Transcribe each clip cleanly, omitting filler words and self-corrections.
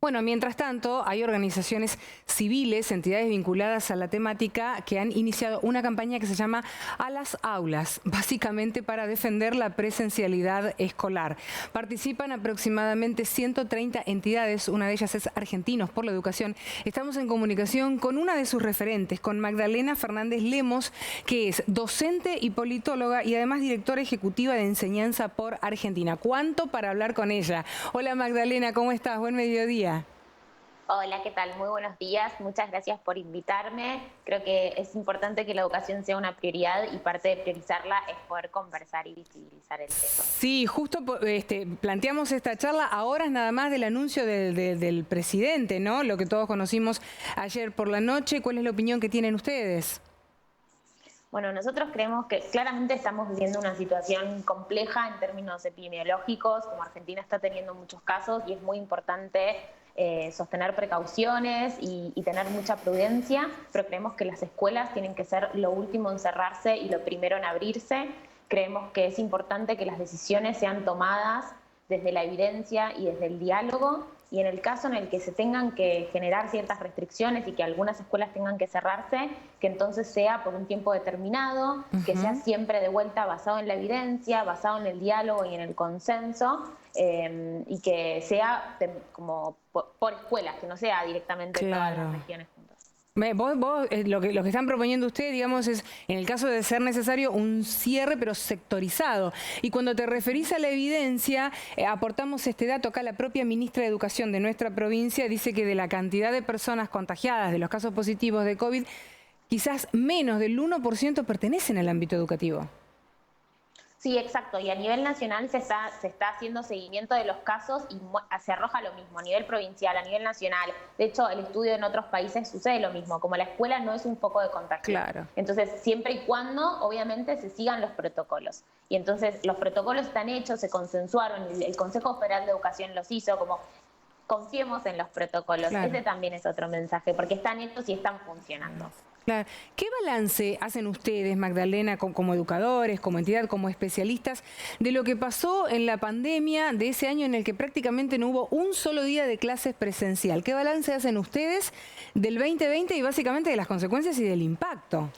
Bueno, mientras tanto, hay organizaciones civiles, entidades vinculadas a la temática, que han iniciado una campaña que se llama A las Aulas, básicamente para defender la presencialidad escolar. Participan aproximadamente 130 entidades, una de ellas es Argentinos por la Educación. Estamos en comunicación con una de sus referentes, con Magdalena Fernández Lemos, que es docente y politóloga y además directora ejecutiva de enseñanza por Argentina. ¿Cuánto para hablar con ella? Hola Magdalena, ¿cómo estás? Buen mediodía. Hola, ¿qué tal? Muy buenos días. Muchas gracias por invitarme. Creo que es importante que la educación sea una prioridad y parte de priorizarla es poder conversar y visibilizar el tema. Sí, justo planteamos esta charla a horas nada más del anuncio del presidente, ¿no? Lo que todos conocimos ayer por la noche. ¿Cuál es la opinión que tienen ustedes? Bueno, nosotros creemos que claramente estamos viviendo una situación compleja en términos epidemiológicos, como Argentina está teniendo muchos casos y es muy importante sostener precauciones y tener mucha prudencia, pero creemos que las escuelas tienen que ser lo último en cerrarse y lo primero en abrirse. Creemos que es importante que las decisiones sean tomadas desde la evidencia y desde el diálogo, y en el caso en el que se tengan que generar ciertas restricciones y que algunas escuelas tengan que cerrarse, que entonces sea por un tiempo determinado, que sea siempre de vuelta basado en la evidencia, basado en el diálogo y en el consenso, y que sea como por escuelas, que no sea directamente todas las regiones juntas. Lo que están proponiendo ustedes, digamos, es, en el caso de ser necesario, un cierre, pero sectorizado. Y cuando te referís a la evidencia, aportamos este dato acá. La propia ministra de Educación de nuestra provincia dice que de la cantidad de personas contagiadas, de los casos positivos de COVID, quizás menos del 1% pertenecen al ámbito educativo. Sí, exacto. Y a nivel nacional se está haciendo seguimiento de los casos y se arroja lo mismo, a nivel provincial, a nivel nacional. De hecho, el estudio en otros países sucede lo mismo, como la escuela no es un foco de contagio. Claro. Entonces, siempre y cuando, obviamente, se sigan los protocolos. Y entonces, los protocolos están hechos, se consensuaron, el Consejo Federal de Educación los hizo, como confiemos en los protocolos. Claro. Ese también es otro mensaje, porque están hechos y están funcionando. Claro. ¿Qué balance hacen ustedes, Magdalena, como educadores, como entidad, como especialistas, de lo que pasó en la pandemia de ese año en el que prácticamente no hubo un solo día de clases presencial? ¿Qué balance hacen ustedes del 2020 y básicamente de las consecuencias y del impacto?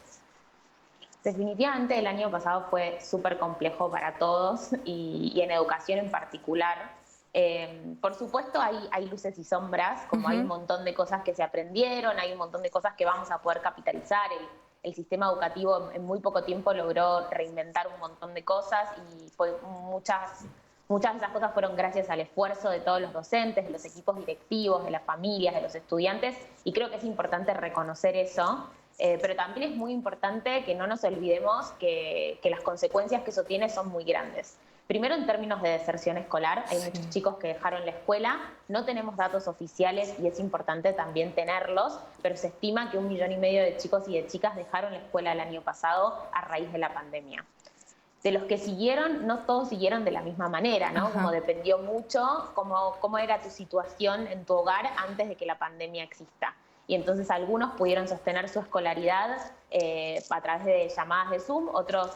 Definitivamente el año pasado fue súper complejo para todos y en educación en particular. Por supuesto hay luces y sombras, como hay un montón de cosas que se aprendieron, hay un montón de cosas que vamos a poder capitalizar. El sistema educativo en muy poco tiempo logró reinventar un montón de cosas y muchas de esas cosas fueron gracias al esfuerzo de todos los docentes, de los equipos directivos, de las familias, de los estudiantes, y creo que es importante reconocer eso. Pero también es muy importante que no nos olvidemos que las consecuencias que eso tiene son muy grandes. Primero, en términos de deserción escolar, hay muchos chicos que dejaron la escuela, no tenemos datos oficiales y es importante también tenerlos, pero se estima que 1,5 millones de chicos y de chicas dejaron la escuela el año pasado a raíz de la pandemia. De los que siguieron, no todos siguieron de la misma manera, ¿no? Como dependió mucho cómo era tu situación en tu hogar antes de que la pandemia exista. Y entonces algunos pudieron sostener su escolaridad a través de llamadas de Zoom, otros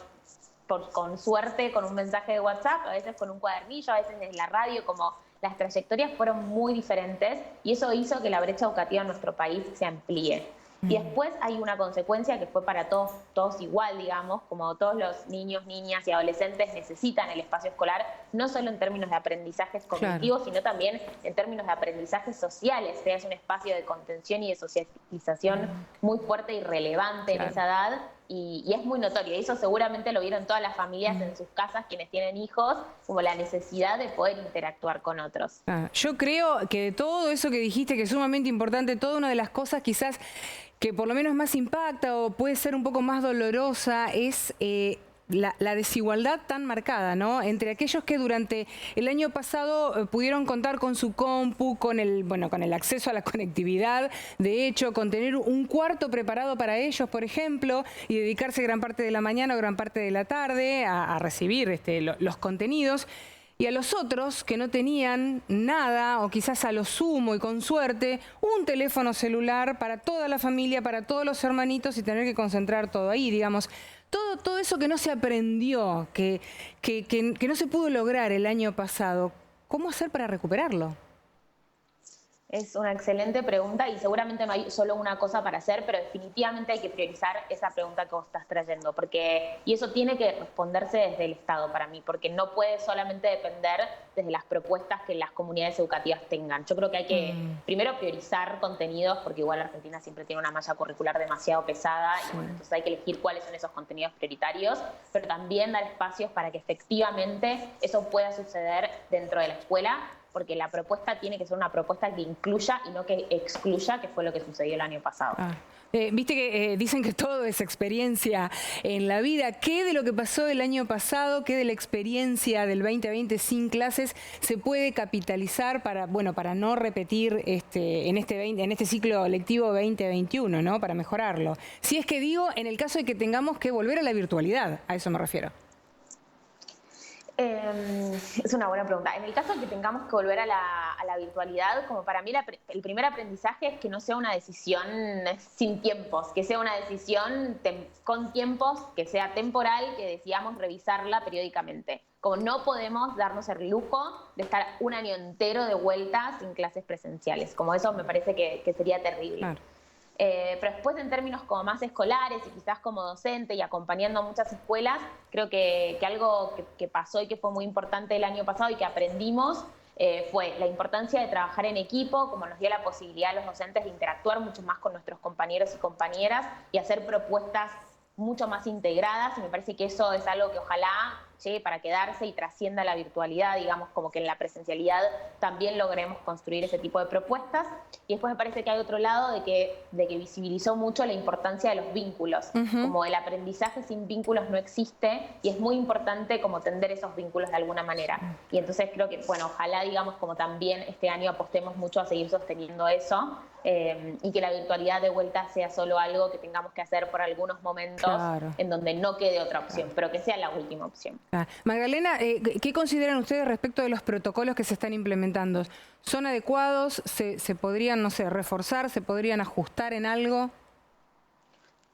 con suerte con un mensaje de WhatsApp, a veces con un cuadernillo, a veces en la radio, como las trayectorias fueron muy diferentes y eso hizo que la brecha educativa en nuestro país se amplíe. Y después hay una consecuencia que fue para todos igual, digamos, como todos los niños, niñas y adolescentes necesitan el espacio escolar, no solo en términos de aprendizajes cognitivos, sino también en términos de aprendizajes sociales. Es un espacio de contención y de socialización muy fuerte y relevante en esa edad. Y es muy notorio, y eso seguramente lo vieron todas las familias en sus casas, quienes tienen hijos, como la necesidad de poder interactuar con otros. Yo creo que de todo eso que dijiste, que es sumamente importante, toda una de las cosas quizás que por lo menos más impacta o puede ser un poco más dolorosa es la desigualdad tan marcada, ¿no? Entre aquellos que durante el año pasado pudieron contar con su compu, con el acceso a la conectividad, de hecho, con tener un cuarto preparado para ellos, por ejemplo, y dedicarse gran parte de la mañana o gran parte de la tarde a recibir los contenidos. Y a los otros que no tenían nada, o quizás a lo sumo y con suerte, un teléfono celular para toda la familia, para todos los hermanitos y tener que concentrar todo ahí, digamos. Todo eso que no se aprendió, que no se pudo lograr el año pasado, ¿cómo hacer para recuperarlo? Es una excelente pregunta y seguramente no hay solo una cosa para hacer, pero definitivamente hay que priorizar esa pregunta que vos estás trayendo, y eso tiene que responderse desde el Estado para mí, porque no puede solamente depender desde las propuestas que las comunidades educativas tengan. Yo creo que hay que primero priorizar contenidos, porque igual Argentina siempre tiene una malla curricular demasiado pesada y bueno, entonces hay que elegir cuáles son esos contenidos prioritarios, pero también dar espacios para que efectivamente eso pueda suceder dentro de la escuela, porque la propuesta tiene que ser una propuesta que incluya y no que excluya, que fue lo que sucedió el año pasado. Viste que dicen que todo es experiencia en la vida. ¿Qué de lo que pasó el año pasado, qué de la experiencia del 2020 sin clases se puede capitalizar para no repetir en este ciclo lectivo 2021, ¿no? Para mejorarlo? Si es que digo, en el caso de que tengamos que volver a la virtualidad, a eso me refiero. Es una buena pregunta. En el caso de que tengamos que volver a la virtualidad, como para mí el primer aprendizaje es que no sea una decisión sin tiempos, que sea una decisión con tiempos, que sea temporal, que decidamos revisarla periódicamente. Como no podemos darnos el lujo de estar un año entero de vuelta sin clases presenciales. Como eso me parece que sería terrible. Claro. Pero después en términos como más escolares y quizás como docente y acompañando a muchas escuelas, creo que algo que pasó y que fue muy importante el año pasado y que aprendimos fue la importancia de trabajar en equipo, como nos dio la posibilidad a los docentes de interactuar mucho más con nuestros compañeros y compañeras y hacer propuestas mucho más integradas, y me parece que eso es algo que ojalá llegue para quedarse y trascienda la virtualidad, digamos, como que en la presencialidad también logremos construir ese tipo de propuestas. Y después me parece que hay otro lado de que visibilizó mucho la importancia de los vínculos, como el aprendizaje sin vínculos no existe y es muy importante como tender esos vínculos de alguna manera. Y entonces creo que, bueno, ojalá, digamos, como también este año apostemos mucho a seguir sosteniendo eso, y que la virtualidad de vuelta sea solo algo que tengamos que hacer por algunos momentos, en donde no quede otra opción, pero que sea la última opción. Magdalena, ¿qué consideran ustedes respecto de los protocolos que se están implementando? ¿Son adecuados? ¿Se podrían, no sé, reforzar? ¿Se podrían ajustar en algo?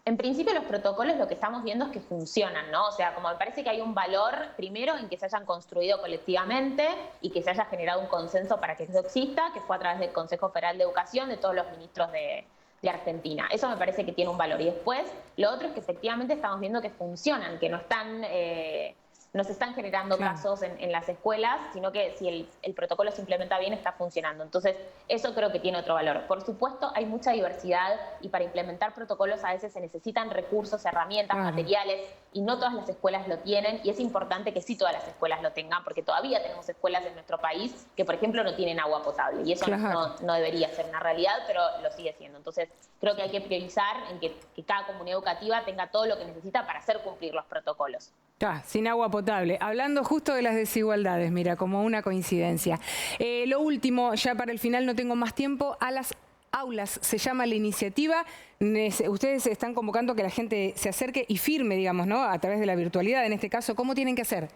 En principio los protocolos lo que estamos viendo es que funcionan, ¿no? O sea, como me parece que hay un valor, primero, en que se hayan construido colectivamente y que se haya generado un consenso para que eso exista, que fue a través del Consejo Federal de Educación, de todos los ministros de Argentina. Eso me parece que tiene un valor. Y después, lo otro es que efectivamente estamos viendo que funcionan, que no se están generando casos en las escuelas, sino que si el protocolo se implementa bien, está funcionando. Entonces, eso creo que tiene otro valor. Por supuesto, hay mucha diversidad y para implementar protocolos a veces se necesitan recursos, herramientas, materiales, y no todas las escuelas lo tienen, y es importante que sí todas las escuelas lo tengan, porque todavía tenemos escuelas en nuestro país que, por ejemplo, no tienen agua potable, y eso no debería ser una realidad, pero lo sigue siendo. Entonces, creo que hay que priorizar en que cada comunidad educativa tenga todo lo que necesita para hacer cumplir los protocolos. Sin agua potable. Hablando justo de las desigualdades, mira, como una coincidencia. Lo último, ya para el final no tengo más tiempo, a las aulas se llama la iniciativa. Ustedes están convocando a que la gente se acerque y firme, digamos, ¿no? A través de la virtualidad, en este caso. ¿Cómo tienen que hacer?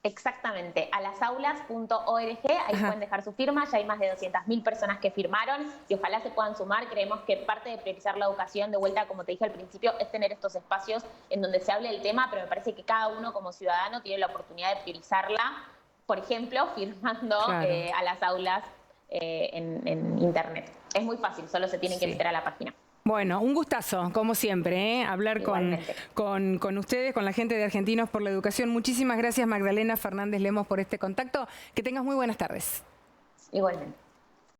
Exactamente, a lasaulas.org, ahí pueden dejar su firma, ya hay más de 200.000 personas que firmaron y ojalá se puedan sumar. Creemos que parte de priorizar la educación, de vuelta, como te dije al principio, es tener estos espacios en donde se hable del tema, pero me parece que cada uno como ciudadano tiene la oportunidad de priorizarla, por ejemplo, firmando a las aulas en internet. Es muy fácil, solo se tienen que meter a la página. Bueno, un gustazo, como siempre, hablar con ustedes, con la gente de Argentinos por la Educación. Muchísimas gracias, Magdalena Fernández Lemos, por este contacto. Que tengas muy buenas tardes. Igualmente.